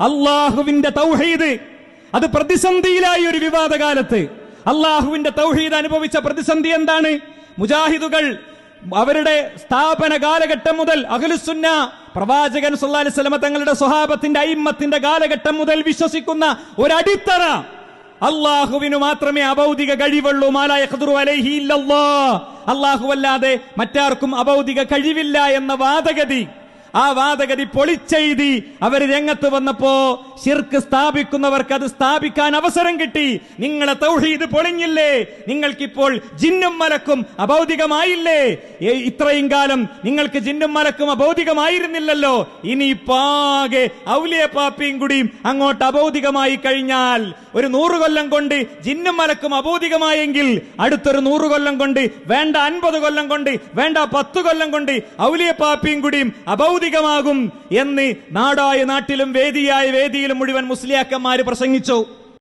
അള്ളാഹുവിന്റെ തൗഹീദ് അത് പ്രതിസന്ധിയിലായ ഒരു വിവാദ കാലത്ത് അള്ളാഹുവിന്റെ തൗഹീദ് അനുഭവിച്ച പ്രതിസന്ധി എന്താണ്? മുജാഹിദുകൾ അവരുടെ സ്ഥാപന കാലഘട്ടം മുതൽ അഹ്ലുസുന്ന പ്രവാചകൻ സല്ലല്ലാഹു അലൈഹി വസല്ലം തങ്ങളുടെ സ്വഹാബത്തിന്റെ അയിമ്മത്തിന്റെ കാലഘട്ടം മുതൽ വിശ്വസിക്കുന്ന ഒരടിത്തറ, അള്ളാഹുവിനു മാത്രമേ അഭൗതിക കഴിവുള്ളൂ. മാലാ യഖ്ദിറു അലൈഹി ഇല്ലല്ലാഹ്, അല്ലാഹുവല്ലാതെ മറ്റാർക്കും അഭൗതിക കഴിവില്ല എന്ന വാദഗതി, ആ വാദഗതി പൊളിച്ചെഴുതി അവർ രംഗത്ത് വന്നപ്പോ ശിർക്ക് സ്ഥാപിക്കുന്നവർക്ക് അത് സ്ഥാപിക്കാൻ അവസരം കിട്ടി. നിങ്ങളെ തൗഹീദ് പൊളിഞ്ഞില്ലേ? നിങ്ങൾക്കിപ്പോൾ ജിന്നും മലക്കും അഭൗതികമായില്ലേ? ഇത്രയും കാലം നിങ്ങൾക്ക് ജിന്നും മലക്കും അഭൗതികമായിരുന്നില്ലല്ലോ. ഇനി പാകെ ഔലിയ പാപ്പിയും കൂടിയും അങ്ങോട്ട് അഭൗതികമായി കഴിഞ്ഞാൽ, ഒരു 100 കൊല്ലം കൊണ്ട് ജിന്നും മലക്കും അഭൗതികമായെങ്കിൽ അടുത്തൊരു 100 കൊല്ലം കൊണ്ട്, വേണ്ട 50 കൊല്ലം കൊണ്ട്, വേണ്ട 10 കൊല്ലം കൊണ്ട് ഔലിയ പാപ്പിയും കൂടിയും അഭൗതികമാകും എന്ന് നാടായ നാട്ടിലും വേദിയായ വേദിയിലും മുഴുവൻ മുസ്ലിയാക്കന്മാര് പ്രസംഗിച്ചു.